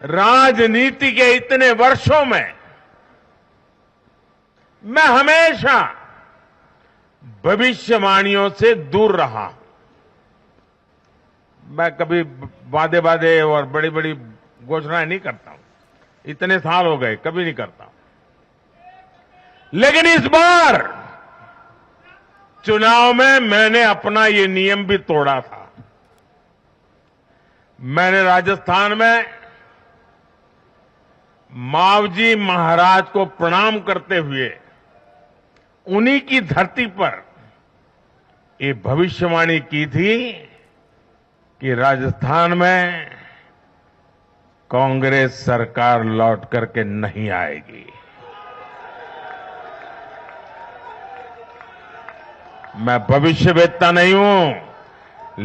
राजनीति के इतने वर्षों में मैं हमेशा भविष्यवाणियों से दूर रहा हूं। मैं कभी वादे वादे और बड़ी बड़ी घोषणाएं नहीं करता हूं। इतने साल हो गए, कभी नहीं करता हूं। लेकिन इस बार चुनाव में मैंने अपना ये नियम भी तोड़ा था। मैंने राजस्थान में मावजी महाराज को प्रणाम करते हुए उन्हीं की धरती पर ये भविष्यवाणी की थी कि राजस्थान में कांग्रेस सरकार लौट करके नहीं आएगी। मैं भविष्यवेत्ता नहीं हूं,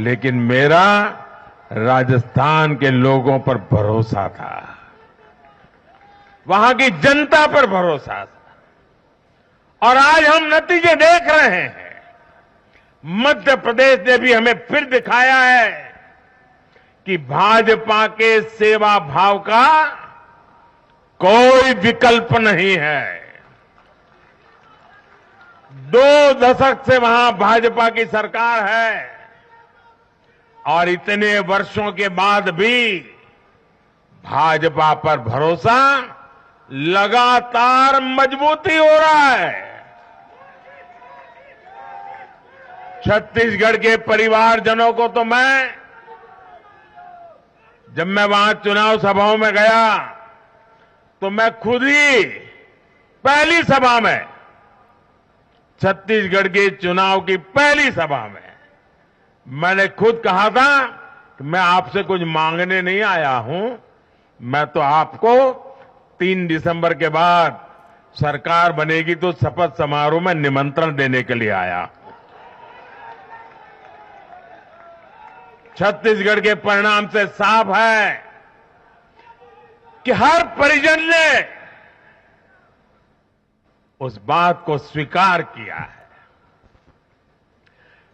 लेकिन मेरा राजस्थान के लोगों पर भरोसा था, वहां की जनता पर भरोसा था। और आज हम नतीजे देख रहे हैं। मध्य प्रदेश ने भी हमें फिर दिखाया है कि भाजपा के सेवा भाव का कोई विकल्प नहीं है। 2 दशक से वहां भाजपा की सरकार है और इतने वर्षों के बाद भी भाजपा पर भरोसा लगातार मजबूती हो रहा है। छत्तीसगढ़ के परिवारजनों को तो जब मैं वहां चुनाव सभाओं में गया तो मैं खुद ही पहली सभा में, छत्तीसगढ़ के चुनाव की पहली सभा में मैंने खुद कहा था कि मैं आपसे कुछ मांगने नहीं आया हूं, मैं तो आपको 3 दिसंबर के बाद सरकार बनेगी तो शपथ समारोह में निमंत्रण देने के लिए आया। छत्तीसगढ़ के परिणाम से साफ है कि हर परिजन ने उस बात को स्वीकार किया है।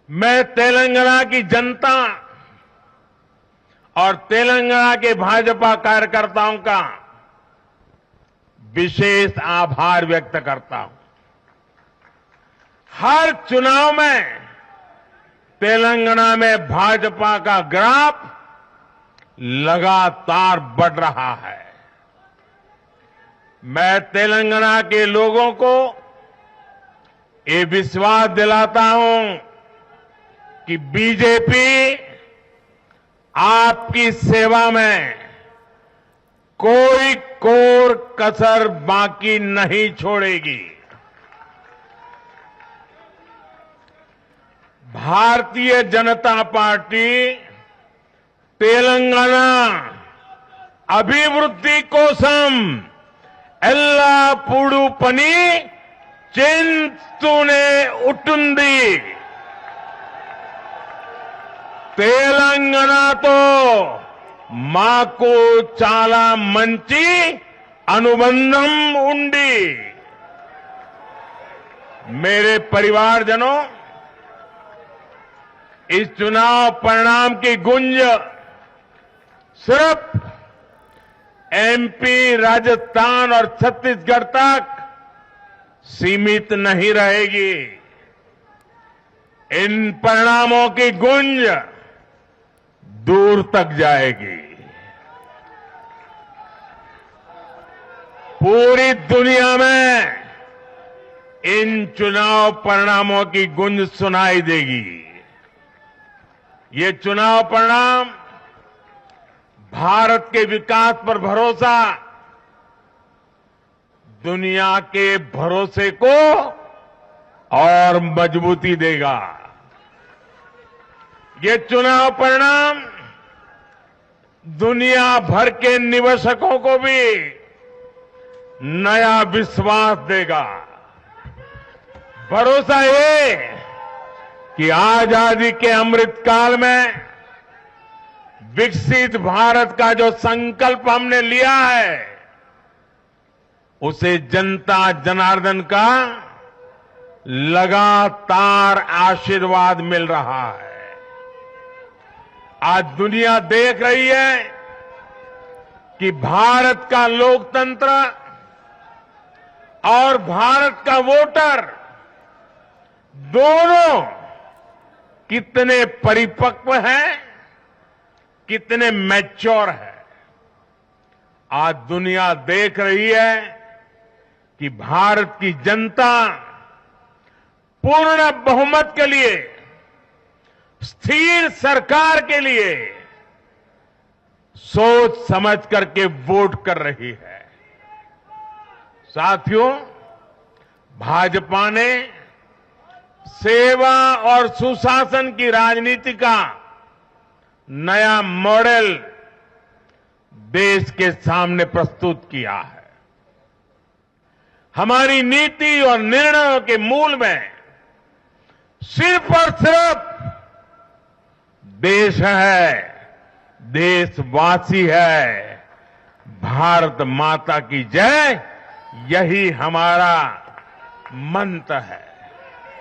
मैं तेलंगाना की जनता और तेलंगाना के भाजपा कार्यकर्ताओं का विशेष आभार व्यक्त करता हूं। हर चुनाव में तेलंगाना में भाजपा का ग्राफ लगातार बढ़ रहा है। मैं तेलंगाना के लोगों को ये विश्वास दिलाता हूं कि बीजेपी आपकी सेवा में कोई कोर कसर बाकी नहीं छोड़ेगी। भारतीय जनता पार्टी तेलंगाना अभिवृद्धि कोसम एल्लापूडू पनी चिंतूने उटुंदी। తెలంగాణతో మాకు చాలా మంచి అనుబంధం ఉంది। मेरे परिवारजनों, इस चुनाव परिणाम की गुंज सिर्फ एमपी, राजस्थान और छत्तीसगढ़ तक सीमित नहीं रहेगी। इन परिणामों की गुंज दूर तक जाएगी। पूरी दुनिया में इन चुनाव परिणामों की गुंज सुनाई देगी। ये चुनाव परिणाम भारत के विकास पर भरोसा, दुनिया के भरोसे को और मजबूती देगा। ये चुनाव परिणाम दुनिया भर के निवेशकों को भी नया विश्वास देगा। भरोसा ये कि आजादी के अमृत काल में विकसित भारत का जो संकल्प हमने लिया है, उसे जनता जनार्दन का लगातार आशीर्वाद मिल रहा है। आज दुनिया देख रही है कि भारत का लोकतंत्र और भारत का वोटर दोनों कितने परिपक्व हैं, कितने मैच्योर हैं। आज दुनिया देख रही है कि भारत की जनता पूर्ण बहुमत के लिए, स्थिर सरकार के लिए सोच समझ करके वोट कर रही है। साथियों, भाजपा ने सेवा और सुशासन की राजनीति का नया मॉडल देश के सामने प्रस्तुत किया है। हमारी नीति और निर्णयों के मूल में सिर्फ और सिर्फ देश है, देशवासी है, भारत माता की जय, यही हमारा मंत्र है।